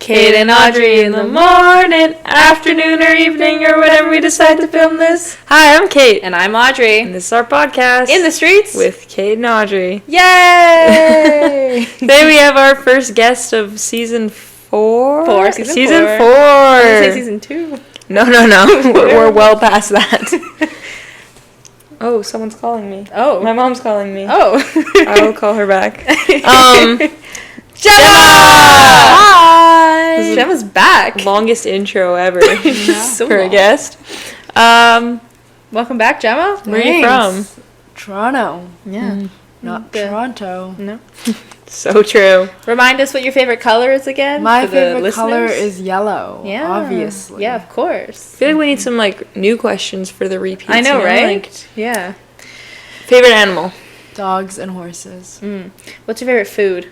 Kate and Audrey in the morning, afternoon, or evening, or whenever we decide to film this. Hi, I'm Kate. And I'm Audrey. And this is our podcast. In the Streets. With Kate and Audrey. Yay! Today we have our first guest of season 4. Season 4. I was say season 2. No. We're well past that. Oh, someone's calling me. Oh. My mom's calling me. Oh. I will call her back. Gemma! Hi! Gemma's back. Longest intro ever So for long. a guest. Welcome back, Gemma. Where are you from? Toronto. Yeah. Not Good. Toronto. No. So true. Remind us what your favorite color is again. My for the favorite listeners. color is yellow. Yeah. Obviously. Yeah, of course. I feel like we need some new questions for the repeats. I know, right? Like, Yeah. favorite animal? Dogs and horses. What's your favorite food?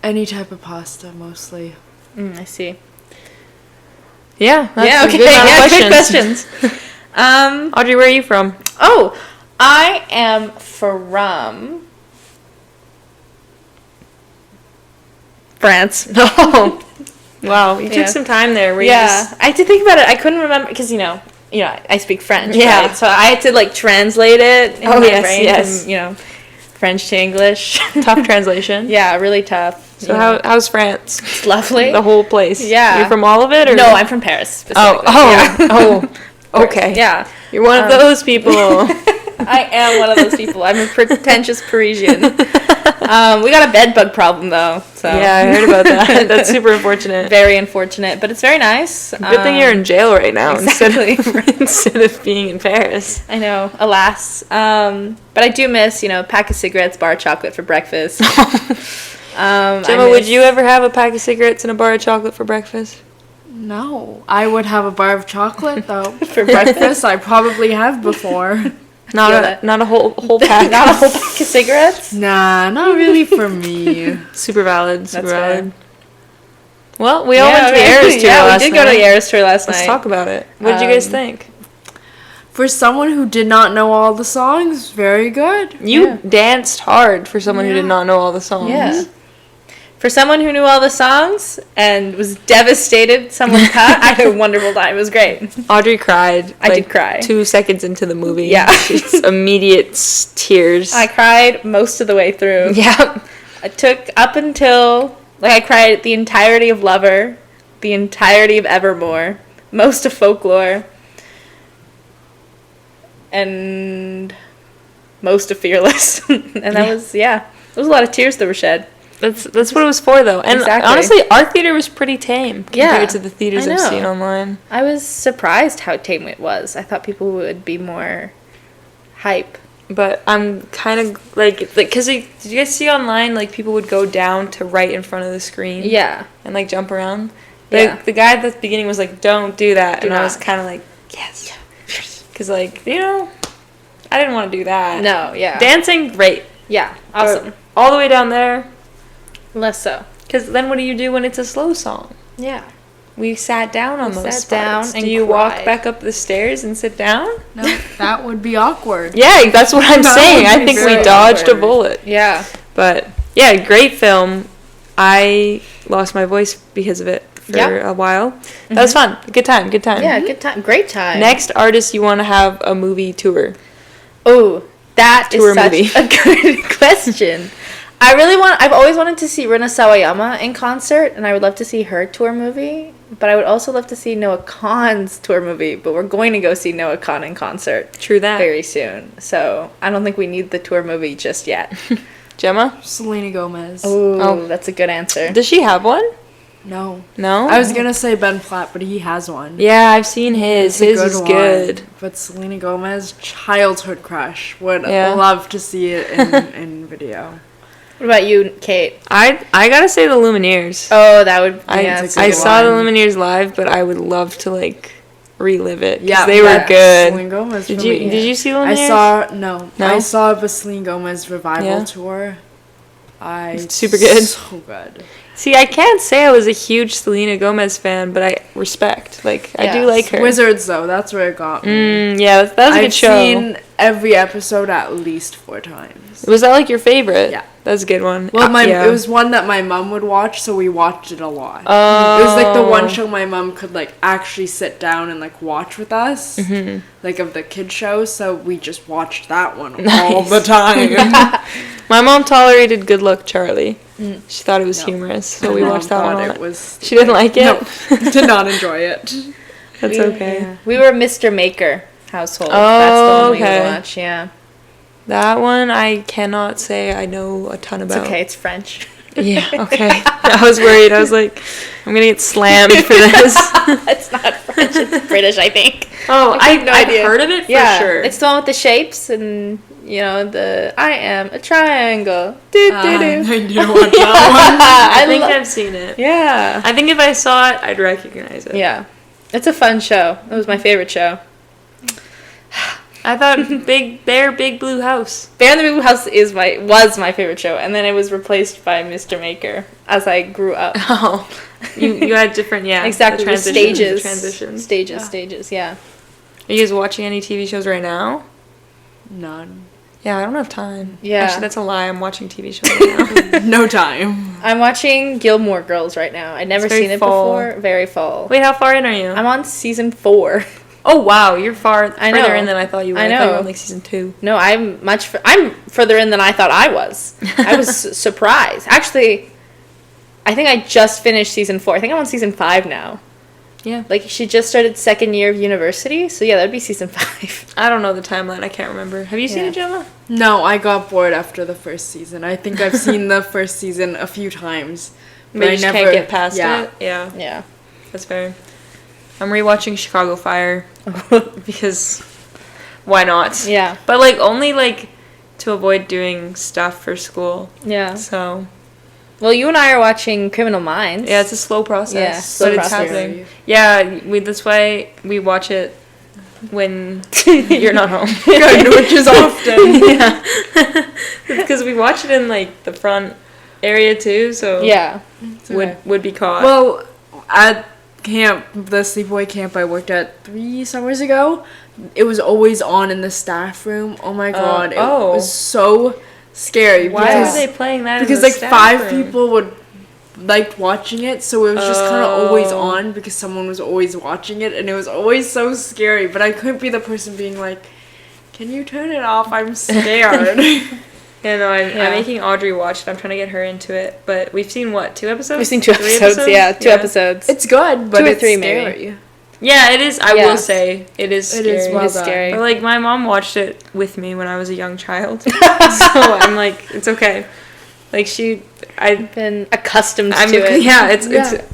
Any type of pasta, mostly. I see. Yeah. That's Yeah, a okay. good amount of Yeah, good questions. questions. Audrey, where are you from? Oh, I am from France. Oh, wow. You Yeah. took some time there. Where Yeah, I had to think about it. I couldn't remember because I speak French. Yeah. Right? So I had to translate it. In Oh, my yes, brain yes. From, French to English. Tough translation. Yeah, really tough. So how's France? It's lovely. The whole place. Yeah. You're from all of it, or No, I'm from Paris. Specifically. Oh. Okay. Yeah. You're one of those people. I am one of those people. I'm a pretentious Parisian. We got a bed bug problem though. So Yeah, I heard about that. That's super unfortunate. very unfortunate, but it's very nice. Good thing you're in jail right now exactly. instead of being in Paris. I know, alas. But I do miss, pack of cigarettes, bar of chocolate for breakfast. Gemma, would you ever have a pack of cigarettes and a bar of chocolate for breakfast? No. I would have a bar of chocolate, though. For breakfast, I probably have before. Not a whole pack. Not a whole pack of cigarettes? Nah, not really for me. Super valid. Super That's valid. Well, we all went to the Eras tour Yeah, last we did night. go to the Eras tour last Let's night. talk about it. What did you guys think? For someone who did not know all the songs, very good. You danced hard for someone who did not know all the songs. Yeah. For someone who knew all the songs and was devastated someone cut, I had a wonderful time. It was great. Audrey cried. I did cry. 2 seconds into the movie. Yeah. Just immediate tears. I cried most of the way through. Yeah. I took up until, I cried the entirety of Lover, the entirety of Evermore, most of Folklore, and most of Fearless. And that was, there was a lot of tears that were shed. That's what it was for, though. And Exactly. honestly, our theater was pretty tame compared to the theaters I I've know. seen online. I was surprised how tame it was. I thought people would be more hype. But I'm kind of because did you guys see online people would go down to right in front of the screen? Yeah. And jump around. Yeah. The guy at the beginning was like, "Don't do that," Do and I not. was kind of like, "Yes," because I didn't want to do that. No, yeah. Dancing, great. Yeah, awesome. All the way down there. Less so. Because then what do you do when it's a slow song? Yeah. We sat down on We those sat down spots. and Do you walk cried. back up the stairs and sit down? No, that would be awkward. Yeah, that's what I'm That saying. would I be think we very dodged a awkward. bullet. Yeah. But yeah, great film. I lost my voice because of it for a while. That was fun. Good time. Yeah, good time. Great time. Next artist you want to have a movie tour. Oh, that Tour is such movie. a good question. I've always wanted to see Rina Sawayama in concert, and I would love to see her tour movie, but I would also love to see Noah Kahan's tour movie, but we're going to go see Noah Kahan in concert True that. very soon. So I don't think we need the tour movie just yet. Gemma? Selena Gomez. Oh, that's a good answer. Does she have one? No. No? I was going to say Ben Platt, but he has one. Yeah, I've seen his. It's a His is one. good. But Selena Gomez, childhood crush. Would Yeah. love to see it in video. What about you, Kate? I gotta say the Lumineers. Oh, that would. I that's a I good saw the one. Lumineers live, but I would love to relive it. 'Cause Yeah, they were good. Selena Gomez. Did for you me. did you see Lumineers? No. No? I saw the Selena Gomez revival Yeah. tour. Super good. So good. See, I can't say I was a huge Selena Gomez fan, but I respect. I do Yes. like her. Wizards though, that's where it got me. Yeah, that was a good I've show. seen every episode at least 4 times. Was that your favorite? Yeah. That's a good one. Well, it was one that my mom would watch, so we watched it a lot. Oh. It was like the one show my mom could like actually sit down and like watch with us, like of the kid shows. So we just watched that one all the time. My mom tolerated Good Luck Charlie. She thought it was humorous, so we watched that one. She didn't like it. No, did not enjoy it. That's okay. Yeah. We were Mr. Maker household. Oh, that's the one we okay. would watch. Yeah. That one I cannot say I know a ton about. It's okay. It's French. Yeah. Okay. I was worried. I was like, I'm gonna get slammed for this. It's not French. It's British, I think. Oh, I have no idea. I've heard of it for sure. It's the one with the shapes and I am a triangle. Do do do. I didn't watch that I think I've seen it. Yeah. I think if I saw it, I'd recognize it. Yeah. It's a fun show. It was my favorite show. I thought Big Blue House. Bear in the Blue House was my favorite show, and then it was replaced by Mr. Maker as I grew up. Oh, you had different exactly the stages. Stages. Yeah. Are you guys watching any TV shows right now? None. Yeah, I don't have time. Yeah. Actually, that's a lie. I'm watching TV shows right now. No time. I'm watching Gilmore Girls right now. I'd never seen it before. Very fall. Wait, how far in are you? I'm on season 4. Oh wow, you're further know. in than I thought you were. I know. I thought you were on like season 2. No, I'm further in than I thought I was. I was surprised. Actually, I think I just finished season 4. I think I'm on season 5 now. Yeah. Like, she just started second year of university, so yeah, that'd be season 5. I don't know the timeline. I can't remember. Have you seen it, Gemma? No, I got bored after the first season. I think I've seen the first season a few times. But you just can't get past yeah. it? Yeah. Yeah. That's fair. I'm rewatching Chicago Fire because why not? Yeah. But like only like to avoid doing stuff for school. Yeah. So Well, you and I are watching Criminal Minds. yeah, it's a slow process. Yeah, slow but it's process. happening. Yeah, that's why we watch it when you're not home. Good, which is often. Yeah. Because we watch it in like the front area too, so Yeah. would be caught. Well, at camp, the sleepaway camp I worked at 3 summers ago, it was always on in the staff room. Oh my god, it was so scary. Why are they playing that? Because in the like staff 5 room? people liked watching it, so it was just kind of always on because someone was always watching it, and it was always so scary. But I couldn't be the person being like, "Can you turn it off? I'm scared." Yeah, no, I'm making Audrey watch it. I'm trying to get her into it. But we've seen, what, 2 episodes? We've seen 2 3 episodes, yeah. 2 episodes. It's good, but 2 or it's 3 scary. maybe. Yeah, it is. I will say, it is scary. It is well It's done. scary. But, like, my mom watched it with me when I was a young child. So I'm like, it's okay. Like, I've been accustomed to it. Yeah, it's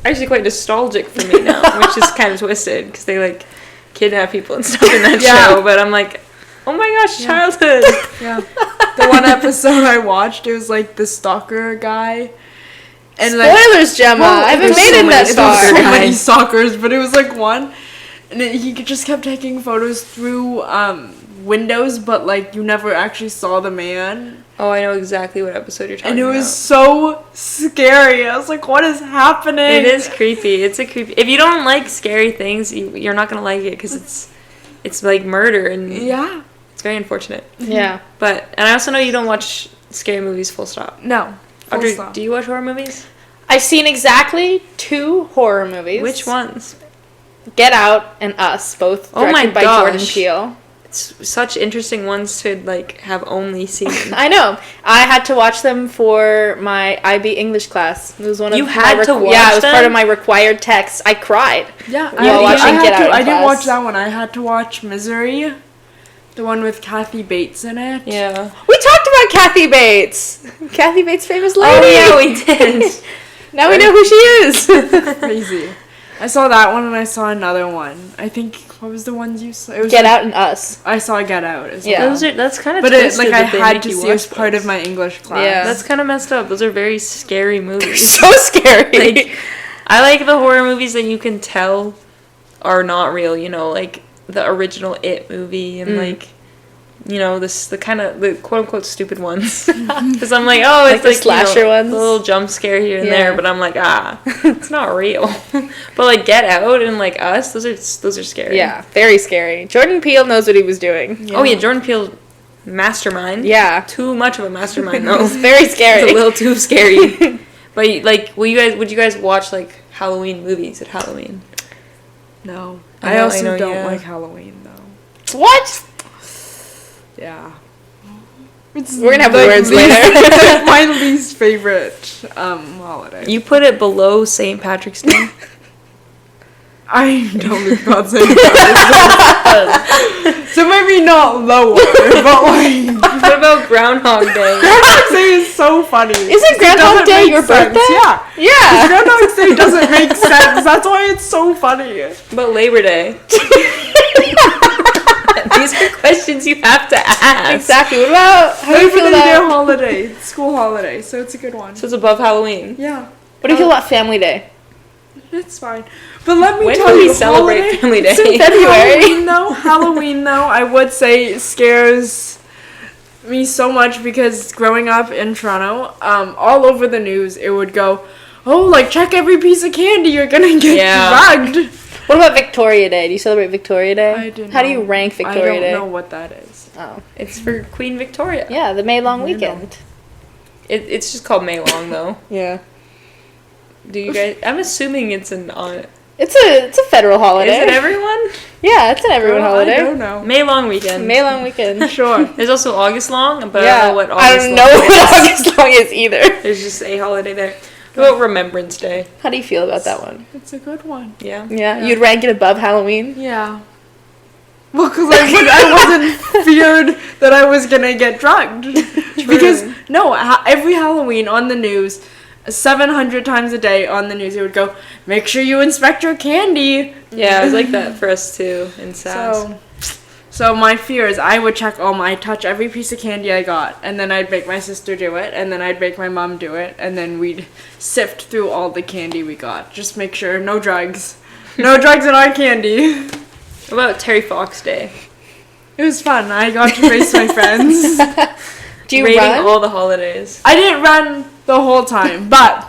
actually quite nostalgic for me now, which is kind of twisted, because they, like, kidnap people and stuff in that show. But I'm like, oh my gosh, childhood. Yeah. The one episode I watched, it was like the stalker guy. And Spoilers, Gemma. I haven't made it that far. There were so many stalkers, but it was like one. And he just kept taking photos through windows, but like you never actually saw the man. Oh, I know exactly what episode you're talking about. And it was so scary. I was like, what is happening? It is creepy. It's a creepy. If you don't like scary things, you're not going to like it, because it's like murder, and it's very unfortunate. Yeah. And I also know you don't watch scary movies full stop. No. Audrey, do you watch horror movies? I've seen exactly 2 horror movies. Which ones? Get Out and Us, both directed by Jordan Peele. It's such interesting ones to like have only seen. I know. I had to watch them for my IB English class. It was one of you had to watch Yeah, it was them? part of my required text. I cried. Yeah, I didn't watch that one. I had to watch Misery, the one with Kathy Bates in it. Yeah. We talked about Kathy Bates. Kathy Bates' famous lady. Oh yeah, we did. Now we know who she is. Crazy. I saw that one and I saw another one. I think, what was the ones you saw? It was Get Out and Us. I saw Get Out as Yeah. well. That's kind of But twisted. I that they had make to you see it was watch part those. of my English class. Yeah. That's kind of messed up. Those are very scary movies. So scary. Like, I like the horror movies that you can tell are not real, you know, like the original It movie and like, you know, the quote unquote stupid ones. Because I'm like, oh, it's the like slasher ones. a little jump scare here and there, but I'm like, it's not real. But like Get Out and like Us, those are scary. Yeah, very scary. Jordan Peele knows what he was doing. Yeah. Oh yeah, Jordan Peele mastermind. Yeah. Too much of a mastermind, though. It's very scary. It's a little too scary. But, like, would you guys watch, like, Halloween movies at Halloween? No. I I know, also don't yeah. like Halloween, though. What? Yeah. We're gonna have words later. It's my least favorite holiday. You put it below St. Patrick's Day? I don't think about St. Patrick's Day. So maybe not lower, but like... What about Groundhog Day? Groundhog Day is so funny. Isn't Groundhog Day your birthday? Yeah. Yeah. Groundhog Day doesn't make sense. That's why it's so funny. About Labor Day? These are questions you have to ask. Exactly. What about how do you Labor feel Day, their about holiday, school holiday, so it's a good one. So it's above Halloween. Yeah, what do you feel about Family Day? it's fine. But let me When tell do we you, celebrate holiday, Family Day? It's in February. Halloween though, I would say scares me so much because growing up in Toronto, all over the news it would go, oh, like check every piece of candy, you're gonna get drugged. What about Victoria Day? Do you celebrate Victoria Day? I don't How do know. you rank Victoria Day? I don't know what that is. Oh. It's for Queen Victoria. Yeah, the May long weekend. It's just called May Long, though. Yeah. Do you guys... I'm assuming it's an... It's a federal holiday. Is it everyone? Yeah, it's an everyone holiday. I don't know. May Long weekend. May long weekend. Sure. There's also August Long, but Yeah. I don't know what August I don't Long know is. what August long is either. There's just a holiday there. What about Remembrance Day? How do you feel about that one? It's a good one. Yeah. Yeah, you'd rank it above Halloween? Yeah. Well, because I wasn't feared that I was gonna get drugged. Because no, every Halloween on the news, 700 times a day on the news, it would go, make sure you inspect your candy. Yeah, it was like that for us too in SAS. So my fear is I would check I'd touch every piece of candy I got, and then I'd make my sister do it, and then I'd make my mom do it, and then we'd sift through all the candy we got. Just make sure no drugs. No drugs in our candy. What about Terry Fox Day? It was fun. I got to race my friends. Do you Rating run? all the holidays. I didn't run the whole time, but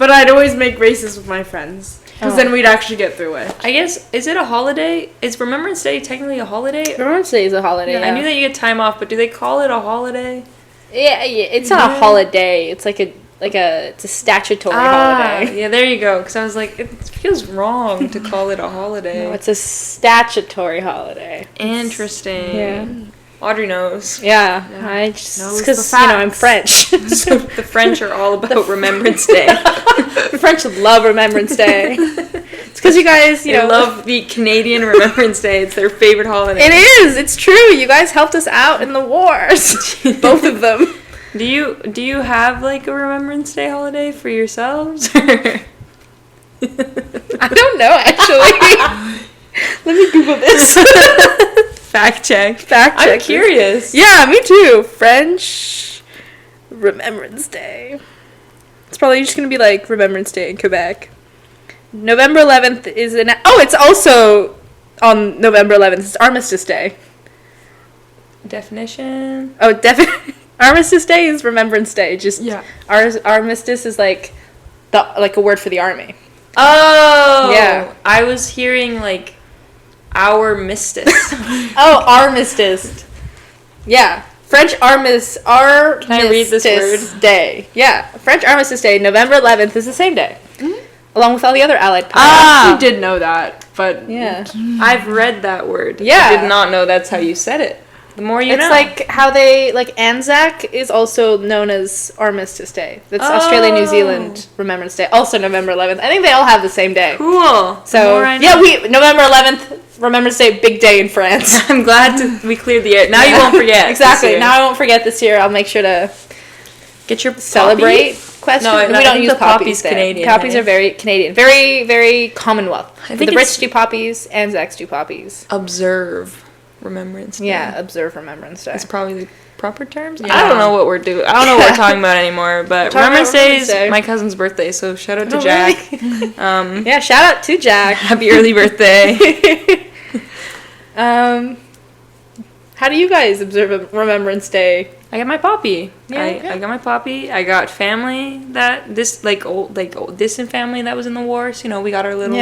I'd always make races with my friends. Because then we'd actually get through it. I guess, is it a holiday? Is Remembrance Day technically a holiday? Remembrance Day is a holiday. I knew that you get time off, but do they call it a holiday? Yeah, it's not a holiday. It's like it's a statutory holiday. Yeah, there you go. Because I was like, it feels wrong to call it a holiday. No, it's a statutory holiday. Interesting. Yeah. Audrey knows. Yeah, I just Knows because the I'm facts. French. So the French are all about Remembrance Day. The French love Remembrance Day. It's because you guys, They love the Canadian Remembrance Day. It's their favorite holiday. It is. It's true. You guys helped us out in the wars. Both of them. Do you have like a Remembrance Day holiday for yourselves? I I don't know actually. Let me Google this. Fact check. Fact check. I'm curious. Yeah, me too. French Remembrance Day. It's probably just gonna be like Remembrance Day in Quebec. November 11th is it's also on November 11th. It's Armistice Day. Definition. Oh, definitely. Armistice Day is Remembrance Day. Just Armistice is like a word for the army. Oh. Yeah. I was hearing like our mistis. Oh, armistice. Yeah. French Armistice Can I read this word? Day. Yeah. French Armistice Day, November 11th is the same day. Mm-hmm. Along with all the other allied powers. I actually did know that, but... Yeah. I've read that word. Yeah. I did not know that's how you said it. The more you know. It's like how they, Anzac is also known as Armistice Day. That's Australia, New Zealand Remembrance Day. Also November 11th. I think they all have the same day. Cool. So, November 11th, Remembrance Day, big day in France. I'm glad we cleared the air. Now you won't forget. Exactly. Now I won't forget this year. I'll make sure to get your celebrate. Question? No, we don't use poppies. Canadian. Poppies are very Canadian. Very, very Commonwealth. I think the Brits do poppies, Anzacs do poppies. Observe Remembrance Day. Yeah, observe Remembrance Day. That's probably the proper terms. Yeah. I don't know what we're doing. I don't know what we're talking about anymore. But Remembrance Day is my cousin's birthday, so shout out to Jack. Really? Yeah, shout out to Jack. Happy early birthday. How do you guys observe Remembrance Day? I got my poppy. Yeah, I got my poppy. I got family that distant family that was in the war. So, we got our little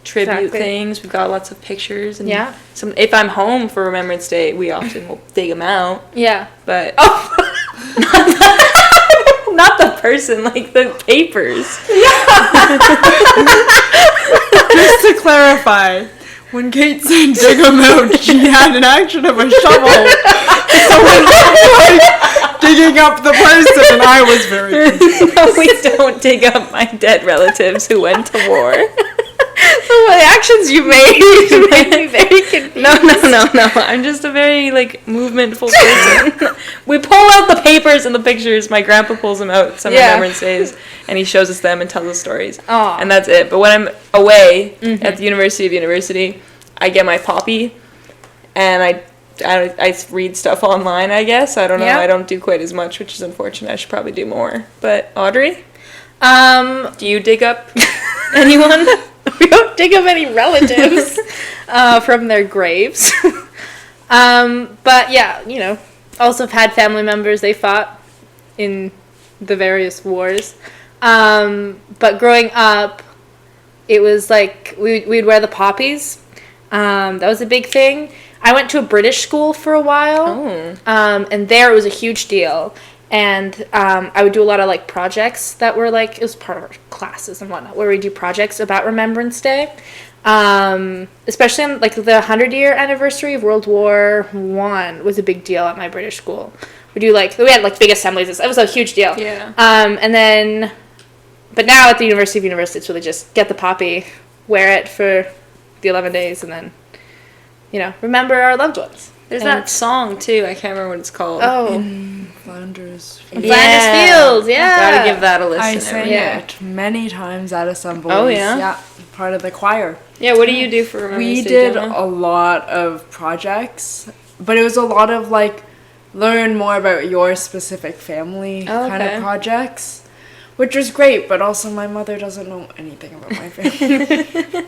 tribute Exactly. things. We've got lots of pictures. And Yeah. if I'm home for Remembrance Day, we often will dig them out. Yeah. But not the person, like the papers. Just to clarify, when Kate said dig them out, she had an action of a shovel. So it looked like digging up the person, and I was very confused. No, we don't dig up my dead relatives who went to war. The actions you made made me very confused. No. I'm just a very, like, movementful person. We pull out the papers and the pictures. My grandpa pulls them out some Remembrance Days, and he shows us them and tells us stories. Aw. And that's it. But when I'm away at the University, I get my poppy, and I read stuff online, I guess. I don't know. Yeah. I don't do quite as much, which is unfortunate. I should probably do more. But, Audrey, do you dig up anyone? We don't dig up any relatives from their graves. But yeah, you know, also have had family members they fought in the various wars. But growing up, it was like we'd wear the poppies. That was a big thing. I went to a British school for a while. Oh. And there it was a huge deal. And I would do a lot of, like, projects that were, like, it was part of our classes and whatnot, where we do projects about Remembrance Day. Especially on, like, the 100-year anniversary of World War I was a big deal at my British school. We had, like, big assemblies. It was a huge deal. Yeah. But now at the University of University, it's really just get the poppy, wear it for the 11 days, and then, you know, remember our loved ones. There's that song, too. I can't remember what it's called. Oh. In Flanders Fields. Flanders Fields, yeah. Gotta give that a listen. I sang Yeah. it many times at assemblies. Oh, yeah? Yeah, part of the choir. Yeah, what do you do for Remembrance We Day, did Gemma? a lot of projects, but it was a lot of, like, learn more about your specific family kind okay. of projects, which was great, but also my mother doesn't know anything about my family.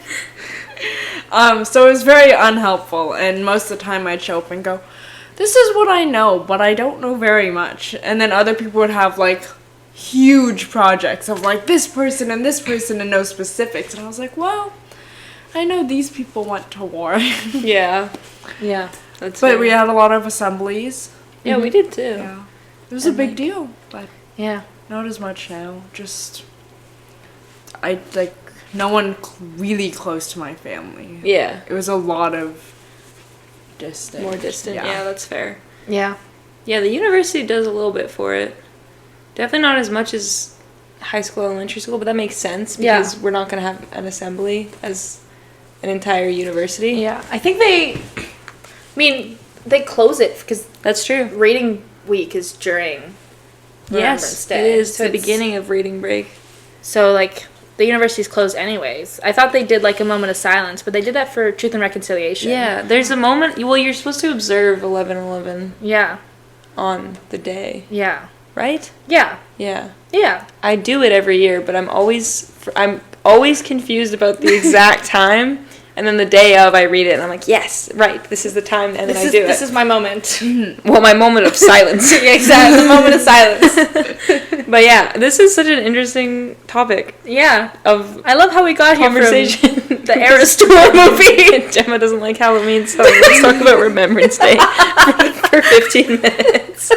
So it was very unhelpful, and most of the time I'd show up and go, this is what I know, but I don't know very much. And then other people would have, like, huge projects of, like, this person and no specifics. And I was like, well, I know these people went to war. Yeah. Yeah. That's But fair. we had a lot of assemblies. Yeah, we did, too. Yeah. It was a big deal, but Yeah. not as much now. Just, no one really close to my family. Yeah. It was a lot of distant. More distant. Yeah, that's fair. Yeah. Yeah, the university does a little bit for it. Definitely not as much as high school, elementary school, but that makes sense because we're not going to have an assembly as an entire university. Yeah. I think they close it because That's true. reading week is during Remembrance Yes, Day. it is So the it's- beginning of reading break. So, like, the university's closed anyways. I thought they did, like, a moment of silence, but they did that for Truth and Reconciliation. Yeah, there's a moment. Well, you're supposed to observe 11/11 Yeah. on the day, Yeah. right? Yeah. Yeah. Yeah. I do it every year, but I'm always confused about the exact time. And then the day of, I read it, and I'm like, yes, right, this is the time, and then I do This it. is my moment. Well, my moment of silence. Yeah, exactly. The moment of silence. But yeah, this is such an interesting topic Yeah. of I love how we got here conversation. from the Eras Tour movie. Gemma doesn't like Halloween, so let's talk about Remembrance Day for 15 minutes.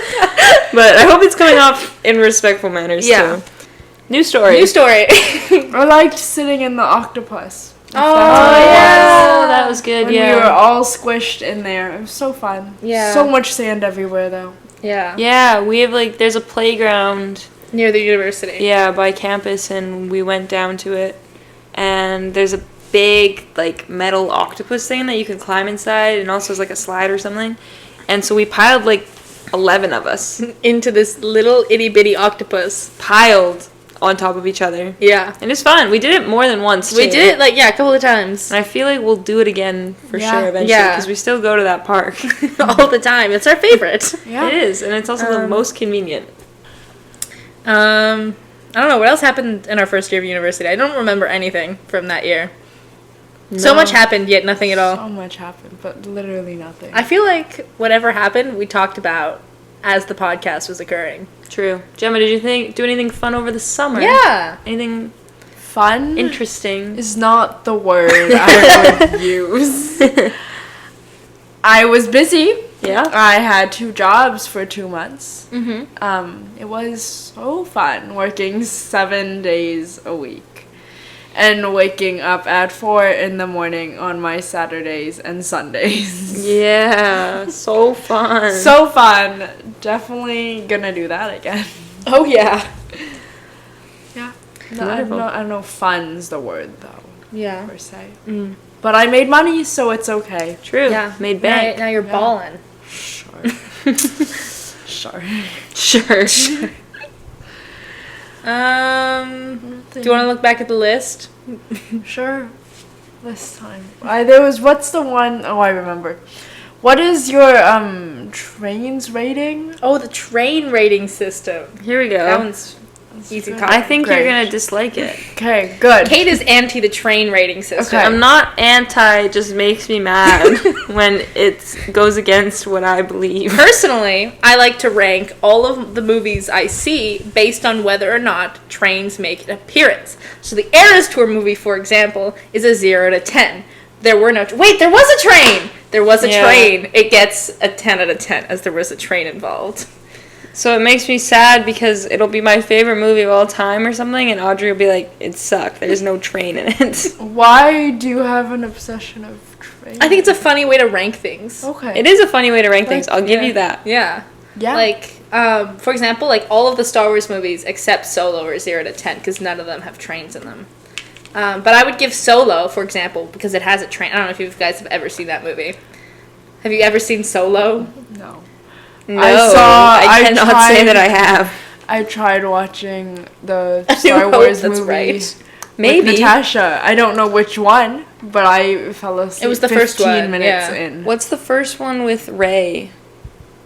But I hope it's coming off in respectful manners, Yeah. too. New story. New story. I liked sitting in the octopus. Oh, Oh, that was good, When yeah. we were all squished in there. It was so fun. Yeah. So much sand everywhere, though. Yeah. Yeah, we have, like, there's a playground, Near the university. yeah, by campus, and we went down to it. And there's a big, like, metal octopus thing that you can climb inside, and also there's, like, a slide or something. And so we piled, like, 11 of us. Into this little itty bitty octopus. Piled on top of each other. Yeah. And it's fun. We did it more than once, We too. did it, like, a couple of times. And I feel like we'll do it again for Yeah. sure eventually, Yeah. because we still go to that park. All the time. It's our favorite. Yeah. It is, and it's also the most convenient. I don't know, what else happened in our first year of university? I don't remember anything from that year. So No. much happened, yet nothing at all. So much happened, but literally nothing. I feel like whatever happened, we talked about as the podcast was occurring. True. Gemma, did you do anything fun over the summer? Yeah. Anything fun Interesting. is not the word I would use. I was busy. Yeah. I had 2 jobs for 2 months. Mm-hmm. It was so fun working 7 days a week and waking up at 4 in the morning on my Saturdays and Sundays. Yeah. So fun. So fun. Definitely gonna do that again. Oh yeah. Yeah. Wonderful. I don't know if fun's the word though, Yeah. per se. Mm. But I made money, so it's okay. True. Yeah. Made bank. Now you're Yeah. balling. Sure. Sure. Sure. Do you want to look back at the list? Sure. This time. What's the one? Oh, I remember. What is your trains rating? Oh, the train rating system. Here we go. That one's easy good. talk. I think Great. you're gonna dislike it. Okay, good. Kate is anti the train rating system. Okay. I'm not anti. It just makes me mad when it goes against what I believe. Personally, I like to rank all of the movies I see based on whether or not trains make an appearance. So the Eras Tour movie, for example, is a 0 to 10. There were no... Wait, there was a train! There was a Yeah. train. It gets a 10 out of 10 as there was a train involved. So it makes me sad because it'll be my favorite movie of all time or something, and Audrey will be like, "It sucked. There's no train in it." Why do you have an obsession of trains? I think it's a funny way to rank things. Okay. It is a funny way to rank things. I'll give Yeah. you that. Yeah. Yeah. Like, for example, like all of the Star Wars movies except Solo are 0 to 10 because none of them have trains in them. But I would give Solo, for example, because it has a train. I don't know if you guys have ever seen that movie. Have you ever seen Solo? No. No, I I cannot tried- say that I have. I tried watching the I Star hope Wars that's movie right. Maybe. with Natasha. I don't know which one, but I fell asleep. It was the first 15 one, minutes yeah. in. What's the first one with Rey?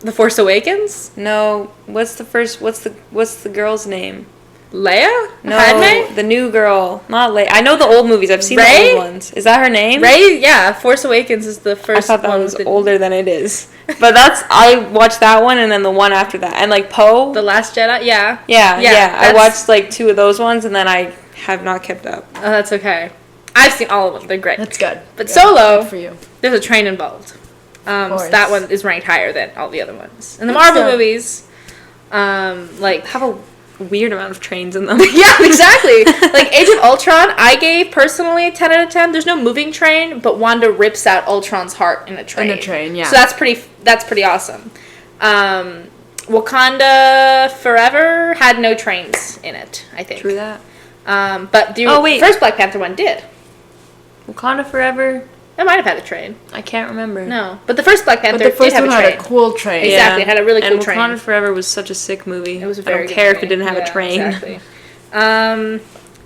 The Force Awakens? No. What's the girl's name? Leia? No, Padme? the new girl. Not Leia. I know the old movies. I've seen Rey? the old ones. Is that her name? Rey? Yeah, Force Awakens is the I first thought that one was with the- older than it is. But I watched that one and then the one after that. And like Poe. The Last Jedi? Yeah. Yeah. I that's- watched like 2 of those ones and then I have not kept up. Oh, that's okay. I've seen all of them. They're great. That's good. But Good. Solo, Good for you. there's a train involved. So course. that one is ranked higher than all the other ones. And the That's Marvel good. movies, like... Have a weird amount of trains in them. Yeah, exactly. Like Age of Ultron, I gave personally a 10 out of 10. There's no moving train, but Wanda rips out Ultron's heart in a train. In a train, yeah. So that's pretty awesome. Wakanda Forever had no trains in it, I think. True that. But the Oh, wait. first Black Panther one did. Wakanda Forever? It might have had a train. I can't remember. No, but the first Black Panther But the first did have one a train. had a cool train. Exactly, it had a really cool and train. Wakanda Forever was such a sick movie. It was a I very don't good care if movie. it didn't have Yeah, a train. Exactly.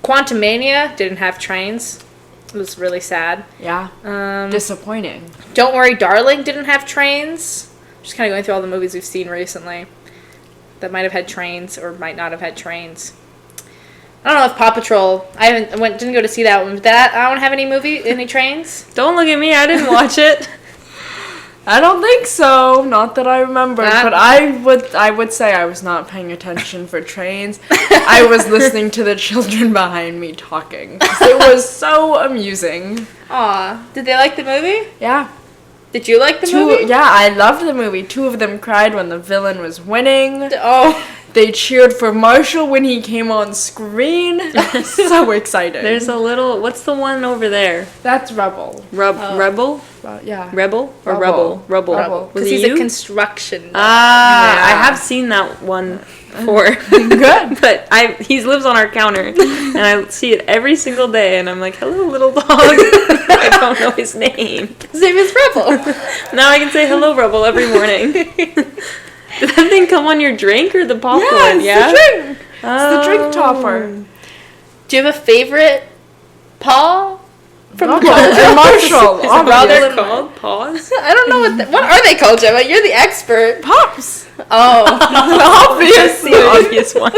Quantumania didn't have trains. It was really sad. Yeah. Disappointing. Don't Worry, Darling didn't have trains. Just kind of going through all the movies we've seen recently that might have had trains or might not have had trains. I don't know if Paw Patrol. Didn't go to see that one. But I don't have any trains. Don't look at me, I didn't watch it. I don't think so. Not that I remember. But I would say I was not paying attention for trains. I was listening to the children behind me talking. 'Cause it was so amusing. Aw, did they like the movie? Yeah. Did you like the movie? Yeah, I loved the movie. 2 of them cried when the villain was winning. Oh, They cheered for Marshall when he came on screen. So exciting. There's a little. What's the one over there? That's Rebel. Rebel? Yeah. Rebel? Or Rubble. Rubble? Rubble. Was because it he's you? a construction. Ah, Yeah. I have seen that one before. Good. But he lives on our counter, and I see it every single day, and I'm like, hello, little dog. I don't know his name. His name is Rebel. Now I can say hello, Rebel, every morning. Did that thing come on your drink or the popcorn? Yeah, it's the drink. It's the drink topper. Do you have a favorite paw from Marshall. Is that what obviously. they're called? Paws? I don't know what are they called, Gemma? You're the expert. Pops. Oh, Obviously. The obvious one.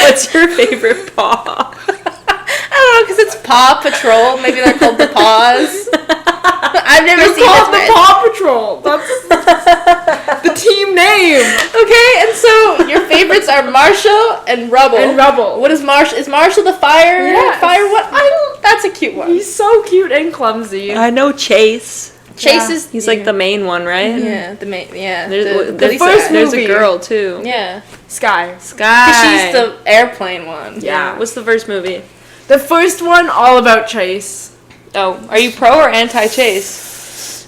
What's your favorite paw? I don't know because it's Paw Patrol. Maybe they're called the Paws. I've never They're seen called this. the Paw Patrol. That's the team name. Okay, and so your favorites are Marshall and Rubble. And Rubble. What is Marshall? Is Marshall the fire? Yes. Fire what? That's a cute one. He's so cute and clumsy. I know Chase. Chase is. He's like the main one, right? Yeah, the main. Yeah. There's, first there's a movie. girl too. Yeah. Sky. Sky. 'Cause she's the airplane one. Yeah. What's the first movie? The first one, all about Chase. Oh, are you pro or anti Chase?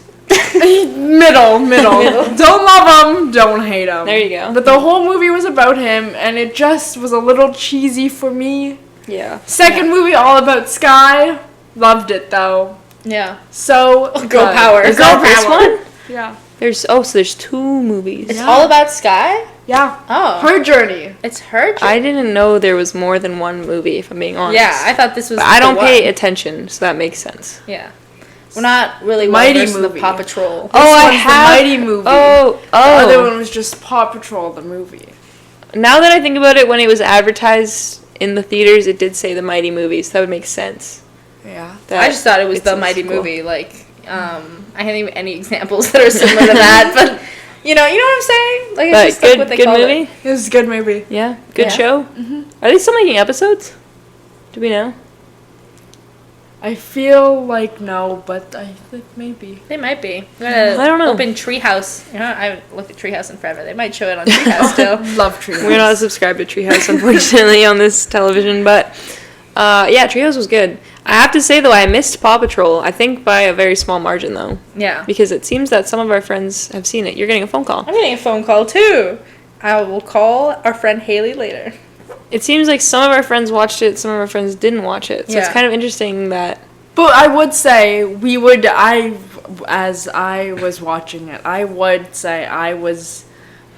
Middle. Don't love him, don't hate him. There you go. But the whole movie was about him, and it just was a little cheesy for me. Yeah. Second movie, all about Sky. Loved it though. Yeah. So Girl power. Is Girl that this power. one? Yeah. So there's 2 movies. It's Yeah. all about Sky. Yeah. Oh. Her journey. It's her. I didn't know there was more than one movie, if I'm being honest. Yeah, I thought this was. But I don't the pay one. attention, so that makes sense. Yeah. We're not really Mighty well versed in the movie. Paw Patrol. This I one's have- the Mighty movie. Oh. The other one was just Paw Patrol, the movie. Now that I think about it, when it was advertised in the theaters, it did say the Mighty movie, so that would make sense. Yeah. That I just thought it was it's the a Mighty sequel. movie. Like, I can't think of any examples that are similar to that, but you know what I'm saying? Like, it's But just like what they good call movie? it. It was a good movie. Yeah, good Yeah. show. Are they still making episodes? Do we know? I feel like no, but I think maybe. They might be. I'm I don't know. Open Treehouse. You know, I haven't looked at Treehouse in forever. They might show it on Treehouse still. Love Treehouse. We're not subscribed to Treehouse, unfortunately, on this television, but yeah, Treehouse was good. I have to say, though, I missed Paw Patrol, I think by a very small margin, though, Yeah. because it seems that some of our friends have seen it. You're getting a phone call. I'm getting a phone call too. I will call our friend Haley later. It seems like some of our friends watched it, some of our friends didn't watch it, so it's Yeah. kind of interesting that... But I would say as I was watching it, I would say I was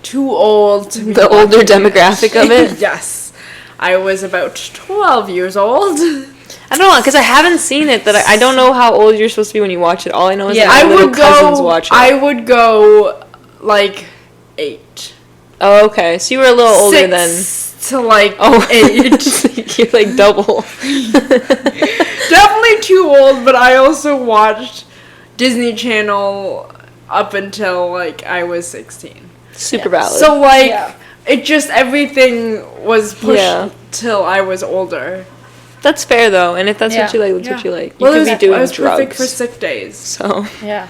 too old to be The older watching demographic of it? Yes. I was about 12 years old. I don't know, because I haven't seen it, that I don't know how old you're supposed to be when you watch it. All I know is Yeah. that I my little would cousins go watch it. I would go like 8. Oh, okay. So you were a little older than... 6 to like Oh, 8. You're like double. Definitely too old, but I also watched Disney Channel up until like I was 16. Super valid. So like Yeah. it just everything was pushed Yeah. till I was older. That's fair, though. And if that's what Yeah. you like, that's what Yeah. you like. You Well, could be doing I was perfect drugs. for sick days. So, Yeah.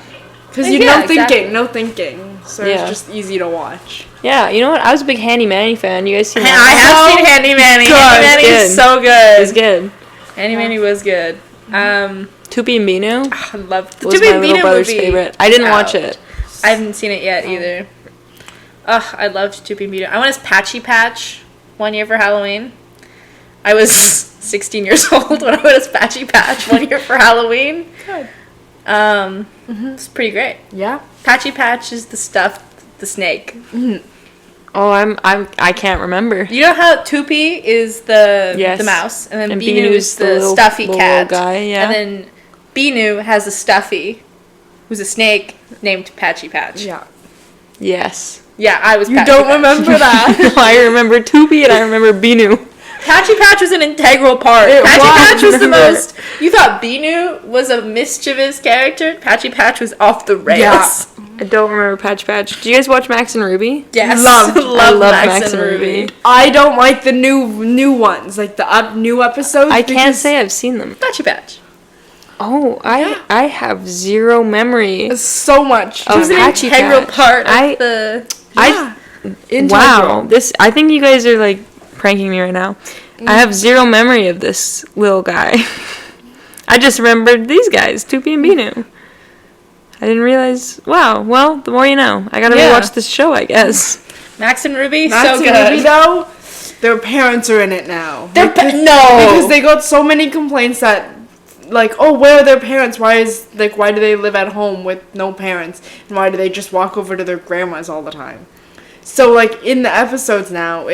Because Yeah, no exactly. thinking. So Yeah. it's just easy to watch. yeah. You know what? I was a big Handy Manny fan. You guys seen I that? have seen Handy Manny. good. Handy Manny Good. is so It good. was good. Handy Manny was good. Tupi and Binu I love the was Tubi my little Bino brother's movie. favorite. I didn't watch Out. it. I haven't seen it yet either. Ugh, I loved Tupi Bino. I went as Patchy Patch one year for Halloween. I was 16 years old when I went as Patchy Patch one year for Halloween. Good. It's pretty great. Yeah. Patchy Patch is the snake. Oh, I can't remember. You know how Tupi is the Yes. mouse, and then And Binu Binu's is the little- stuffy little cat guy, yeah. and then Binu has a stuffy, who's a snake named Patchy Patch. Yeah. Yes. Yeah, I was. You Patchy don't Patch. remember that? I remember Tupi and I remember Binu. Patchy Patch was an integral part. It Patchy was, Patch was the remember. most. You thought Binu was a mischievous character. Patchy Patch was off the rails. I don't remember Patch Patch. Do you guys watch Max and Ruby? Yes, Loved. I love Max and Ruby. I don't like the new ones, like the new episodes. I can't because say I've seen them. Patchy Patch. Oh, I have zero memory. it's so much. Oh, It was an Patchy integral Patch. part of I- the. I Integral. Wow, I think you guys are like pranking me right now. I have zero memory of this little guy. I just remembered these guys, Tupi and Binu. I didn't realize. Wow. Well, the more you know. I gotta Yeah. rewatch this show, I guess. Max and Ruby, Max so and good. Ruby, though, their parents are in it now. They're no. Because they got so many complaints that, like, oh, where are their parents? Why do they live at home with no parents? And why do they just walk over to their grandmas all the time? So, like, in the episodes now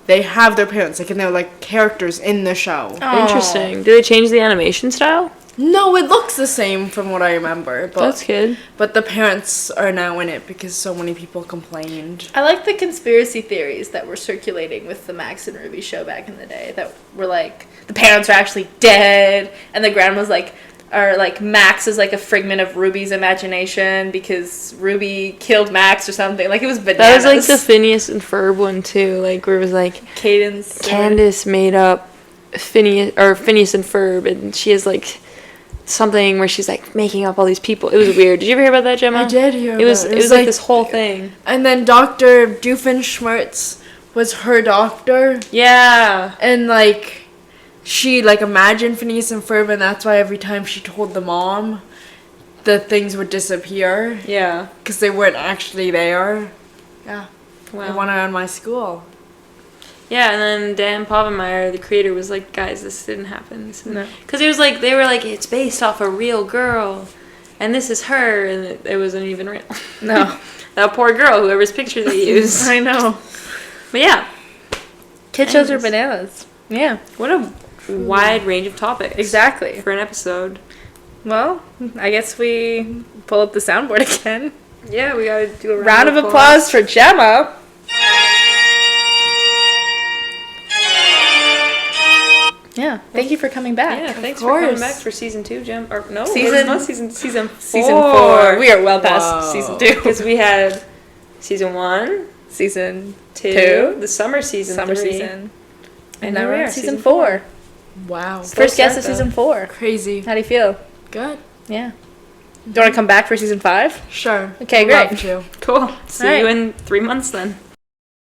they have their parents, like, and they're, like, characters in the show. Aw. Interesting. Do they change the animation style? No, it looks the same from what I remember. But, That's good. But the parents are now in it because so many people complained. I like the conspiracy theories that were circulating with the Max and Ruby show back in the day that were like the parents are actually dead and the grandma's like or like Max is like a figment of Ruby's imagination because Ruby killed Max or something. Like, it was bananas. That was like the Phineas and Ferb one too, like where it was like Candace made up Phineas and Ferb, and she has like something where she's like making up all these people. It was weird. Did you ever hear about that, Gemma? I did hear it was like this whole thing. And then Dr. Doofenshmirtz was her doctor. Yeah. And like she like imagined Phineas and Ferb, and that's why every time she told the mom, the things would disappear. Yeah. Because they weren't actually there. Yeah. Wow. I went around my school. Yeah, and then Dan Povenmire, the creator, was like, guys, this didn't happen. No. Because it was like, they were like, it's based off a real girl, and this is her, and it wasn't even real. No. That poor girl, whoever's picture they used. I know. But yeah. Kid shows are bananas. Yeah. What a wide range of topics. Exactly. For an episode. Well, I guess we pull up the soundboard again. Yeah, we gotta do a round of applause for Gemma. Yeah, thank you for coming back. Yeah, thanks for coming back for season 2, Gem. Or no, season not season 4. Season 4. We are well past season 2 because we had season 1, season 2, the summer season, 3. Season, and now we're on season 4. Wow, first guest of season 4. Crazy. How do you feel? Good. Yeah. Do you want to come back for season 5? Sure. Okay, I'd great. love to. Cool. See you in 3 months then.